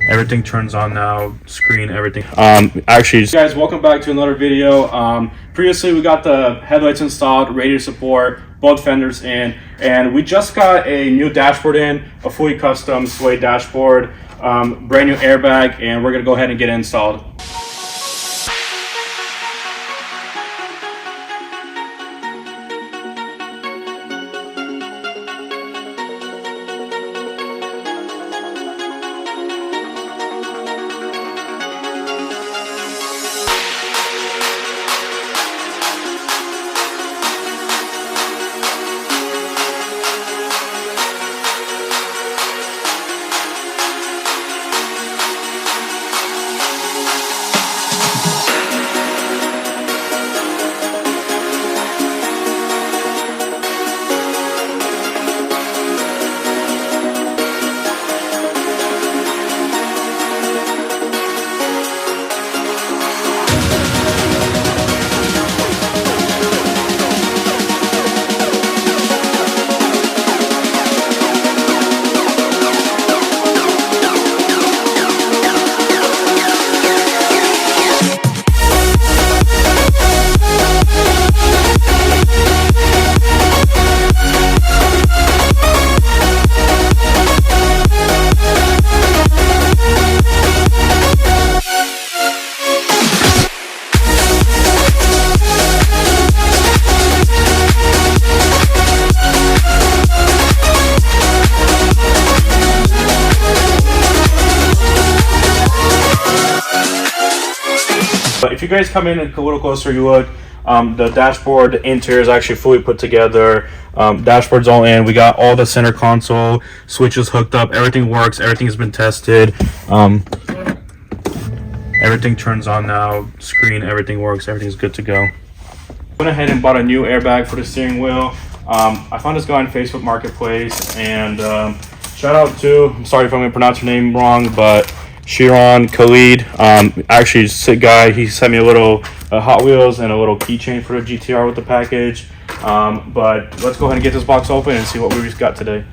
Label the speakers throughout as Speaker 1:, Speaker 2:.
Speaker 1: Everything turns on now, screen, everything. Actually, guys, welcome back to another video. Previously we got the headlights installed, radiator support, both fenders in, and we just got a new dashboard in, a fully custom suede dashboard, brand new airbag, and we're gonna go ahead and get it installed. But if you guys come in a little closer, you look, the dashboard, the interior is actually fully put together. Dashboard's all in. We got all the center console switches hooked up. Everything works. Everything has been tested. Everything turns on now. Screen, everything works. Everything's good to go. Went ahead and bought a new airbag for the steering wheel. I found this guy on Facebook Marketplace, and shout out to, I'm sorry if I'm going to pronounce your name wrong, but Shiron Khalid, actually sick guy. He sent me a little Hot Wheels and a little keychain for the GTR with the package. But let's go ahead and get this box open and see what we've got today.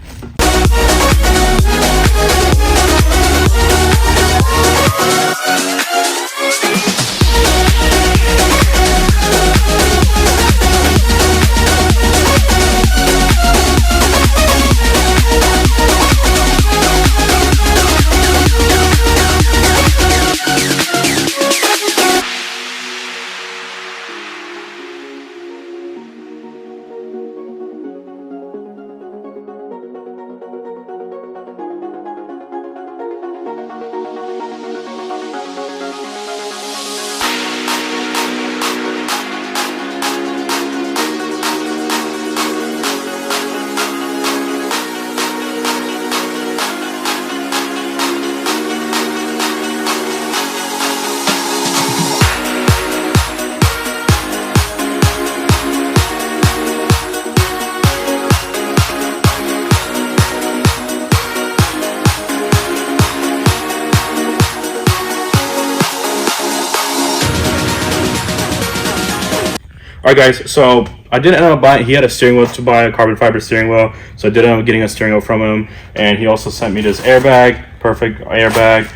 Speaker 1: Alright guys, so I did end up buying, he had a steering wheel to buy, a carbon fiber steering wheel, so I did end up getting a steering wheel from him, and he also sent me this airbag, perfect airbag.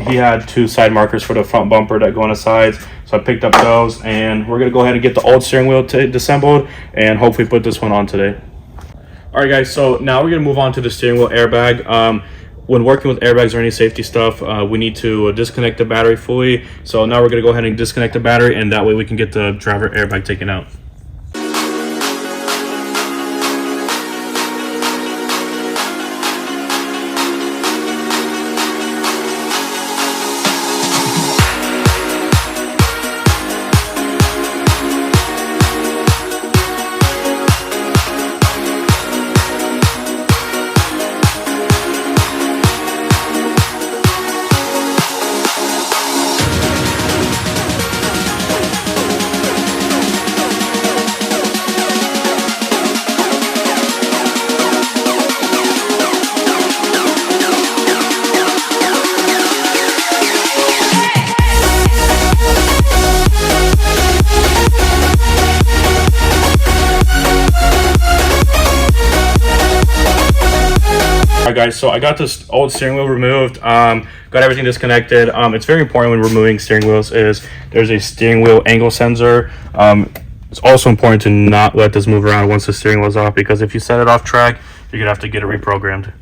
Speaker 1: He had two side markers for the front bumper that go on the sides, so I picked up those, and we're going to go ahead and get the old steering wheel disassembled, and hopefully put this one on today. Alright guys, so now we're going to move on to the steering wheel airbag. When working with airbags or any safety stuff, we need to disconnect the battery fully. So now we're going to go ahead and disconnect the battery, and that way we can get the driver airbag taken out. Alright guys, so I got this old steering wheel removed, got everything disconnected. It's very important when removing steering wheels is there's a steering wheel angle sensor. It's also important to not let this move around once the steering wheel is off, because if you set it off track, you're gonna have to get it reprogrammed.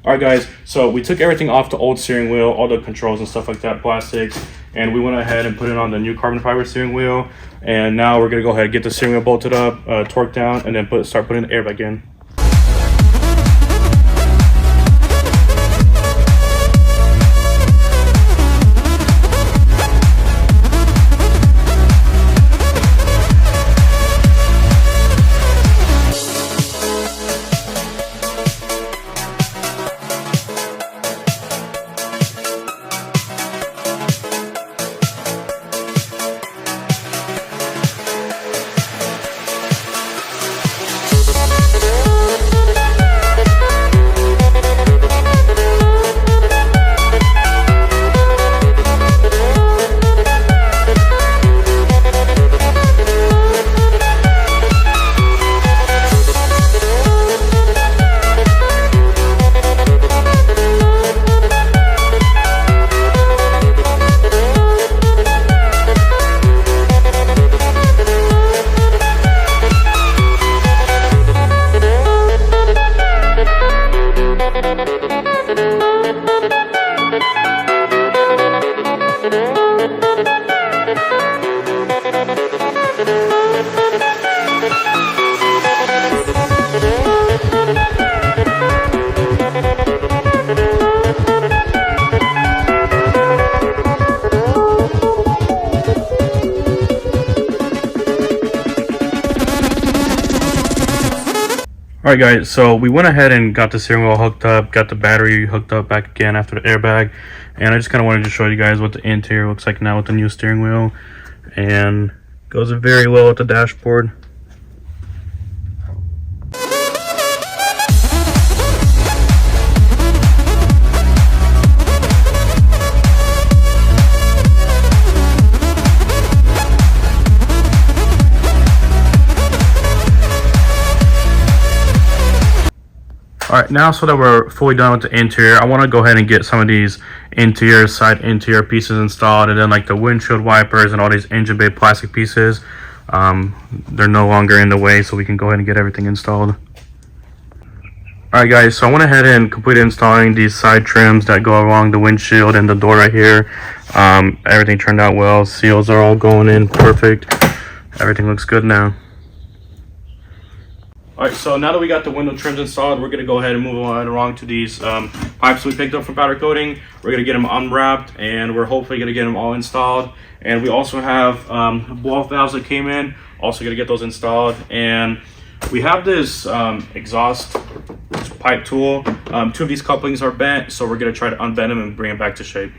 Speaker 1: Alright guys, so we took everything off the old steering wheel, all the controls and stuff like that, plastics, and we went ahead and put it on the new carbon fiber steering wheel. And now we're gonna go ahead and get the steering wheel bolted up, torqued down, and then start putting the airbag in. Alright guys, so we went ahead and got the steering wheel hooked up, got the battery hooked up back again after the airbag, and I just kind of wanted to show you guys what the interior looks like now with the new steering wheel, and goes very well with the dashboard. Alright, now so that we're fully done with the interior, I want to go ahead and get some of these side interior pieces installed, and then like the windshield wipers and all these engine bay plastic pieces, they're no longer in the way, so we can go ahead and get everything installed. Alright guys, so I went ahead and completed installing these side trims that go along the windshield and the door right here. Everything turned out well, seals are all going in perfect, everything looks good now. Alright, so now that we got the window trims installed, we're going to go ahead and move on along to these pipes we picked up from powder coating. We're going to get them unwrapped, and we're hopefully going to get them all installed. And we also have blow-off valves that came in, also going to get those installed. And we have this exhaust pipe tool. Two of these couplings are bent, so we're going to try to unbend them and bring them back to shape.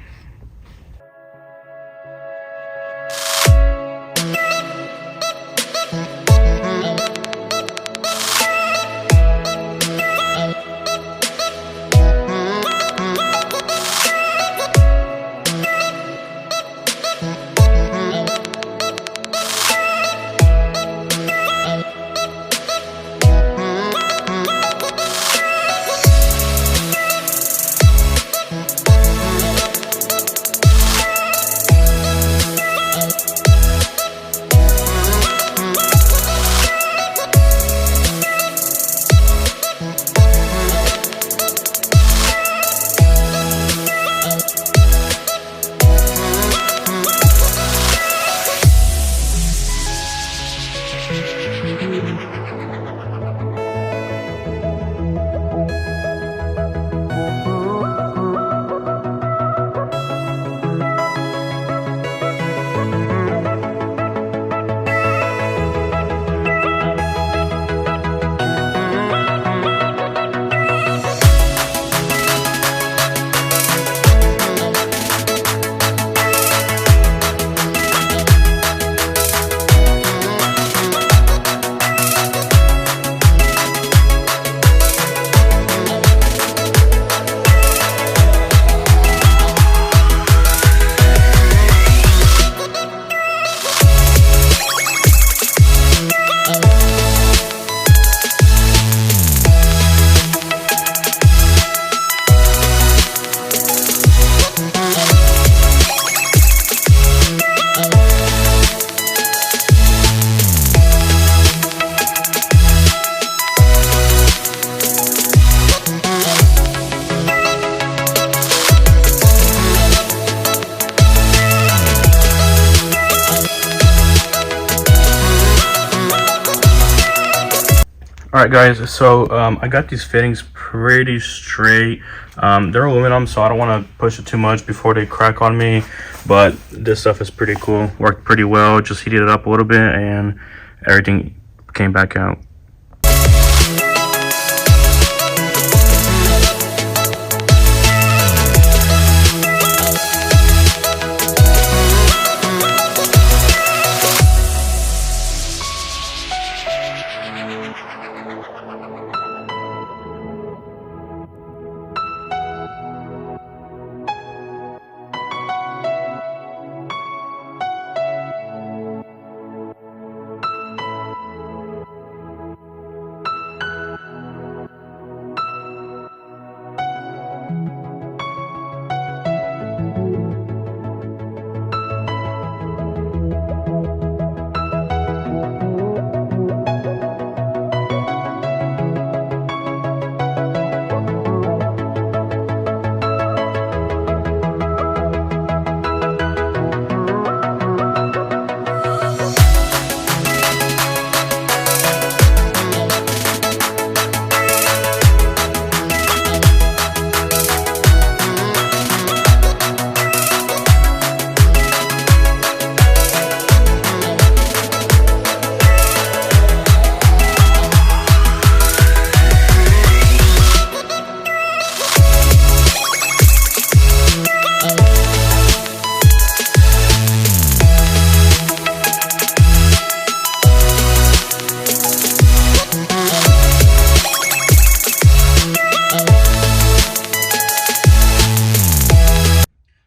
Speaker 1: Alright guys, so I got these fittings pretty straight. They're aluminum, so I don't want to push it too much before they crack on me, but this stuff is pretty cool. Worked pretty well, just heated it up a little bit and everything came back out.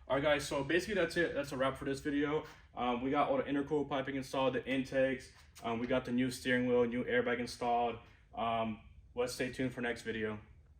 Speaker 1: Alright guys, so basically that's it. That's a wrap for this video. We got all the intercooled piping installed, the intakes. We got the new steering wheel, new airbag installed. Let's stay tuned for next video.